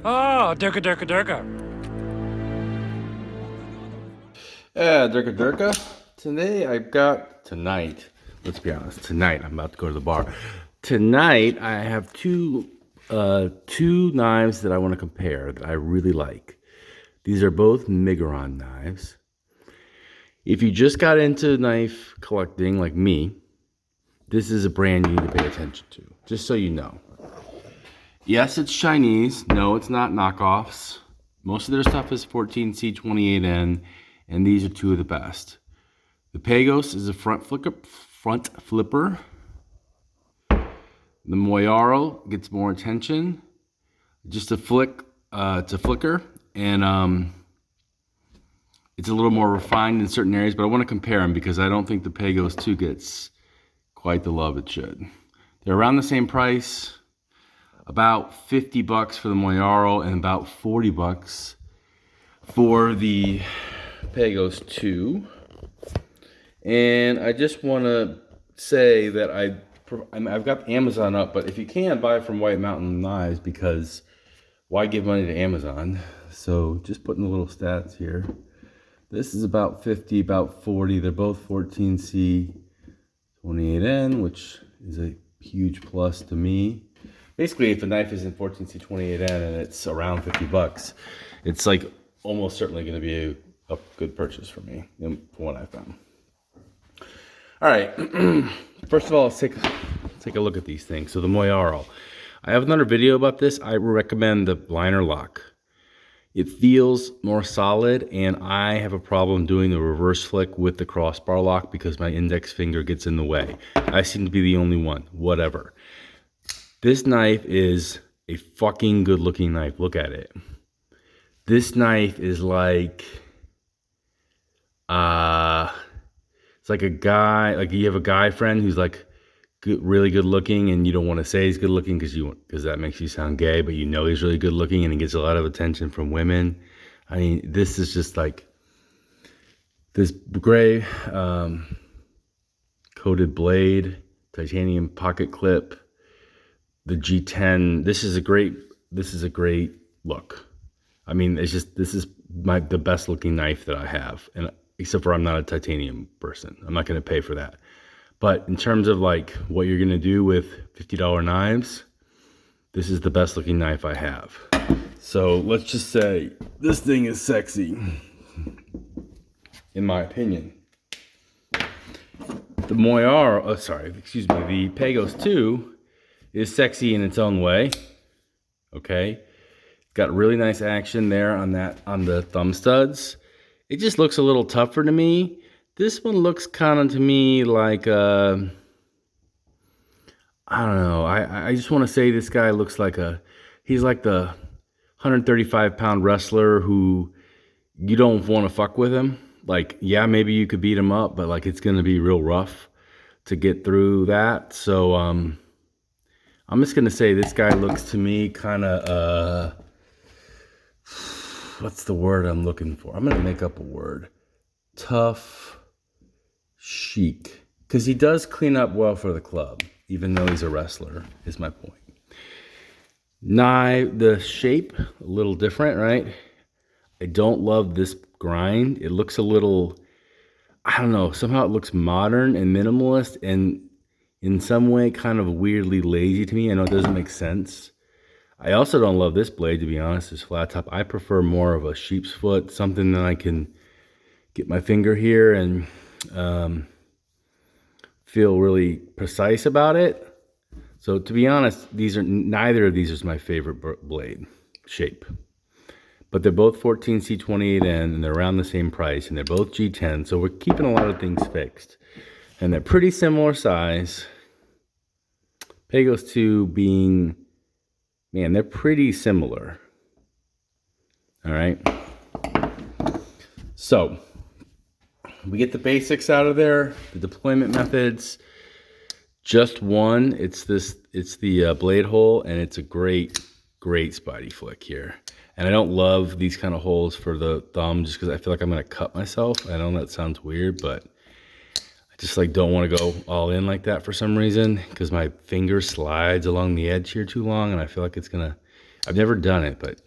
Oh, durka durka durka. Yeah, Durka Durka. Tonight, let's be honest, tonight I'm about to go to the bar. Tonight I have two knives that I want to compare that I really like. These are both Miguron knives. If you just got into knife collecting like me, this is a brand you need to pay attention to, just so you know. Yes, it's Chinese. No, it's not knockoffs. Most of their stuff is 14C 28N, and these are two of the best. The Pagos is a front flipper. The Moyarl gets more attention. Just a flick, it's a flicker, and it's a little more refined in certain areas, but I want to compare them because I don't think the Pagos II gets quite the love it should. They're around the same price. About 50 bucks for the Moyarl and about 40 bucks for the Pagos II. And I just want to say that I've got Amazon up, but if you can, buy from White Mountain Knives, because why give money to Amazon? So just putting the little stats here. This is about 50, about 40. They're both 14C 28N, which is a huge plus to me. Basically, if a knife is in 14C 28N and it's around 50 bucks, it's like almost certainly going to be a good purchase for me, from what I found. All right, first of all, let's take a look at these things. So the Moyarl, I have another video about this. I recommend the liner lock. It feels more solid, and I have a problem doing the reverse flick with the crossbar lock because my index finger gets in the way. I seem to be the only one, whatever. This knife is a fucking good looking knife. Look at it. This knife is like, it's like a guy, like you have a guy friend who's like really good looking, and you don't want to say he's good looking because that makes you sound gay, but you know he's really good looking and he gets a lot of attention from women. I mean, this is just like this gray coated blade, titanium pocket clip. The G10, this is a great look. I mean, it's just, this is the best looking knife that I have, and except for I'm not a titanium person. I'm not going to pay for that. But in terms of like what you're going to do with $50 knives, this is the best looking knife I have. So let's just say this thing is sexy, in my opinion. The the Pagos II is sexy in its own way. Okay, got really nice action there on the thumb studs. It just looks a little tougher to me. This one looks kind of to me like I don't know. I just want to say this guy looks like he's like the 135 pound wrestler who you don't want to fuck with him. Like, yeah, maybe you could beat him up, but like it's gonna be real rough to get through that. So I'm just gonna say this guy looks to me kind of what's the word I'm looking for? I'm gonna make up a word. Tough, chic, because he does clean up well for the club, even though he's a wrestler. Is my point. The shape a little different, right? I don't love this grind. It looks a little, I don't know. Somehow it looks modern and minimalist, and in some way kind of weirdly lazy to me. I know it doesn't make sense. I also don't love this blade, to be honest, this flat top. I prefer more of a sheep's foot, something that I can get my finger here and feel really precise about it. So to be honest, neither of these is my favorite blade shape. But they're both 14C 28N, and they're around the same price, and they're both G10, so we're keeping a lot of things fixed. And they're pretty similar size. Pagos II being, man, they're pretty similar. All right. So we get the basics out of there, the deployment methods. Just one, it's the blade hole, and it's a great spidey flick here. And I don't love these kind of holes for the thumb just because I feel like I'm going to cut myself. I know that sounds weird, but I just like don't want to go all in like that for some reason because my finger slides along the edge here too long, and I feel like it's going to, I've never done it, but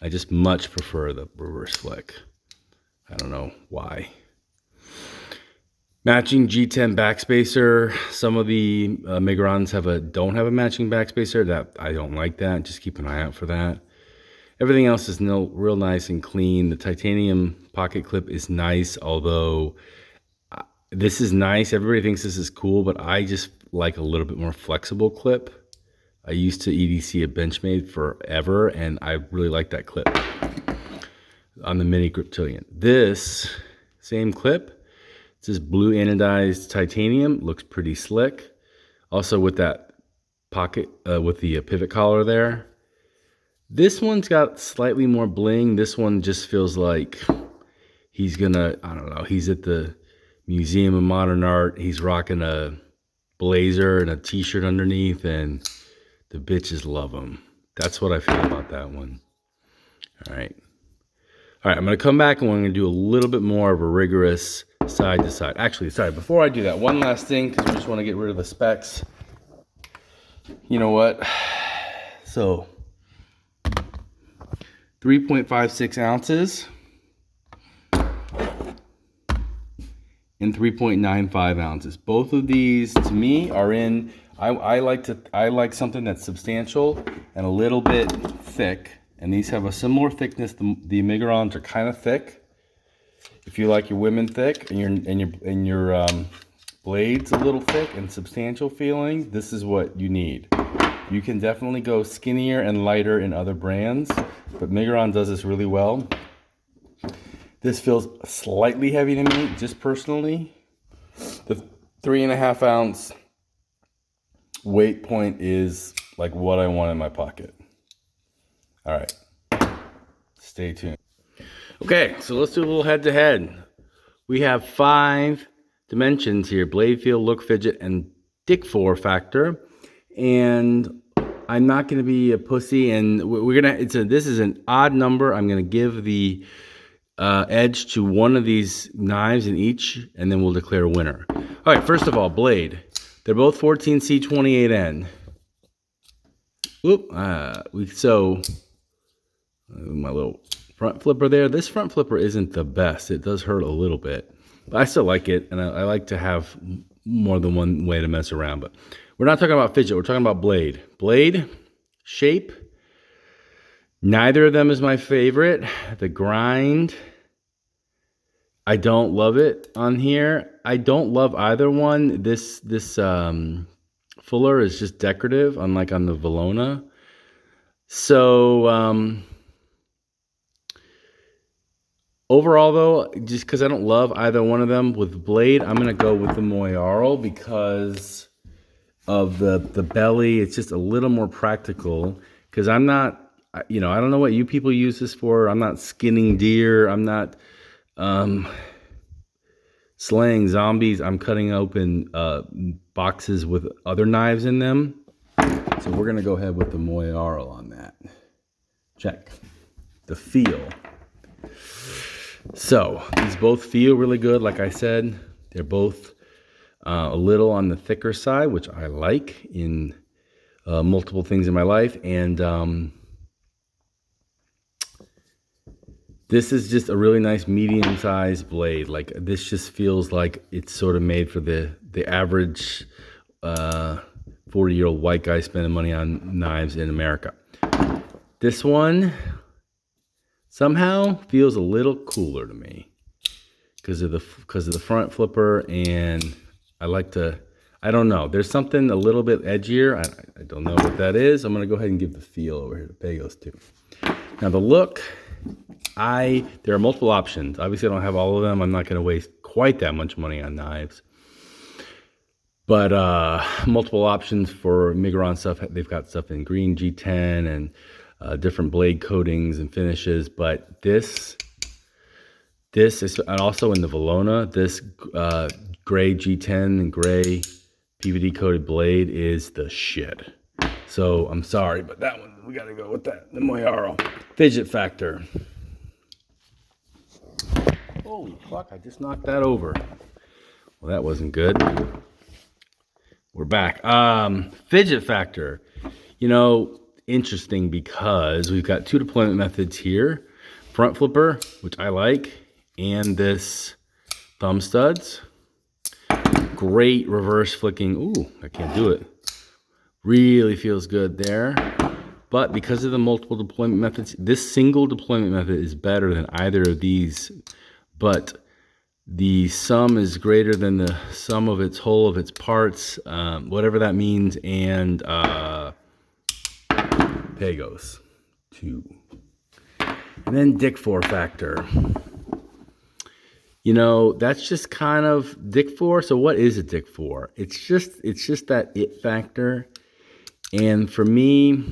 I just much prefer the reverse flick. I don't know why. Matching G10 backspacer. Some of the Migurons don't have a matching backspacer. That I don't like that. Just keep an eye out for that. Everything else is real nice and clean. The titanium pocket clip is nice, although this is nice. Everybody thinks this is cool, but I just like a little bit more flexible clip. I used to EDC a Benchmade forever, and I really like that clip on the Mini Griptilian. This same clip, it's this blue anodized titanium, looks pretty slick. Also with that pocket, with the pivot collar there. This one's got slightly more bling. This one just feels like he's gonna, I don't know, he's at the Museum of Modern Art. He's rocking a blazer and a t-shirt underneath, and the bitches love him. That's what I feel about that one. All right. All right, I'm going to come back and we're going to do a little bit more of a rigorous side to side. Actually, sorry, before I do that, one last thing, because we just want to get rid of the specs. You know what? So, 3.56 ounces and 3.95 ounces. Both of these, to me, are in. I like something that's substantial and a little bit thick. And these have a similar thickness. The Migurons are kind of thick. If you like your women thick and your blades a little thick and substantial feeling, this is what you need. You can definitely go skinnier and lighter in other brands, but Miguron does this really well. This feels slightly heavy to me, just personally. The 3.5 ounce weight point is like what I want in my pocket. All right, stay tuned. Okay, so let's do a little head-to-head. We have 5 dimensions here: blade feel, look, fidget, and dick for factor. And I'm not going to be a pussy, and we're gonna. This is an odd number. I'm going to give the edge to one of these knives in each, and then we'll declare a winner. All right, first of all, blade. They're both 14C28N. Whoop. My little front flipper there. This front flipper isn't the best. It does hurt a little bit, but I still like it, and I like to have more than one way to mess around. But we're not talking about fidget. We're talking about blade. Blade, shape. Neither of them is my favorite. The grind, I don't love it on here. I don't love either one. This fuller is just decorative, unlike on the Valona. So, overall, though, just because I don't love either one of them, with blade, I'm going to go with the Moyarl because of the belly. It's just a little more practical because I'm not, I don't know what you people use this for. I'm not skinning deer. I'm not slaying zombies. I'm cutting open boxes with other knives in them. So we're going to go ahead with the Moyarl on that. Check. The feel. So these both feel really good. Like I said, they're both a little on the thicker side, which I like in multiple things in my life. And this is just a really nice medium-sized blade. Like this just feels like it's sort of made for the average 40-year-old white guy spending money on knives in America. This one somehow feels a little cooler to me because of the front flipper, and I don't know. There's something a little bit edgier. I don't know what that is. I'm gonna go ahead and give the feel over here to Pagos II. Now the look, there are multiple options. Obviously, I don't have all of them. I'm not gonna waste quite that much money on knives. But multiple options for Miguron stuff. They've got stuff in green G10 and different blade coatings and finishes. But this is, and also in the Valona, this gray G10 and gray PVD coated blade is the shit. So I'm sorry, but that one, we gotta go with that. The Moyarl. Fidget factor. Holy fuck, I just knocked that over. Well, that wasn't good. We're back. Fidget factor. interesting because we've got two deployment methods here. Front flipper, which I like, and this thumb studs. Great reverse flicking. Ooh, I can't do it. Really feels good there. But because of the multiple deployment methods, this single deployment method is better than either of these. But the sum is greater than the sum of its whole of its parts, whatever that means, and Pagos II. And then Dick 4 factor. You know, that's just kind of Dick 4. So what is a Dick 4? It's just that it factor. And for me,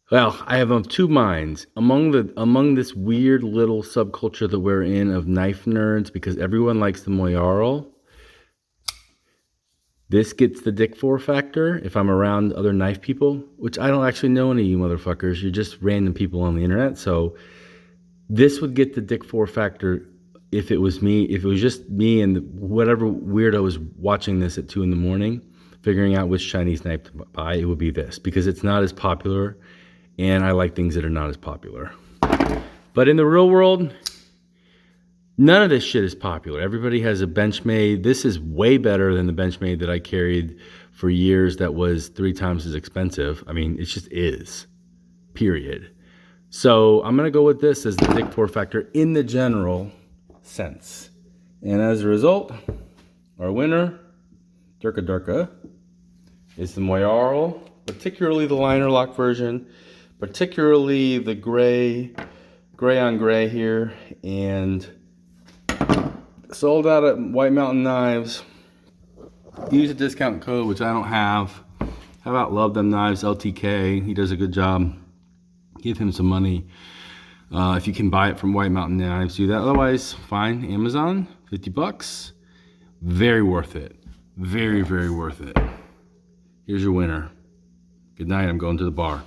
well, I have two minds among this weird little subculture that we're in of knife nerds, because everyone likes the Moyarl. This gets the Dick 4 factor if I'm around other knife people, which I don't actually know any of you motherfuckers. You're just random people on the internet. So this would get the Dick 4 factor if it was me, if it was just me and whatever weirdo was watching this at 2 in the morning, figuring out which Chinese knife to buy, it would be this, because it's not as popular. And I like things that are not as popular. But in the real world, none of this shit is popular. Everybody has a Benchmade. This is way better than the Benchmade that I carried for years that was 3 times as expensive. I mean, it just is, period. So I'm going to go with this as the Dick 4 factor in the general sense. And as a result, our winner, Durka, is the Moyarl, particularly the liner lock version, particularly the gray on gray here, and sold out at White Mountain Knives. Use a discount code, which I don't have. How about Love Them Knives, LTK? He does a good job. Give him some money. If you can buy it from White Mountain Knives, do that. Otherwise, fine. Amazon, 50 bucks. Very worth it. Very, very worth it. Here's your winner. Good night. I'm going to the bar.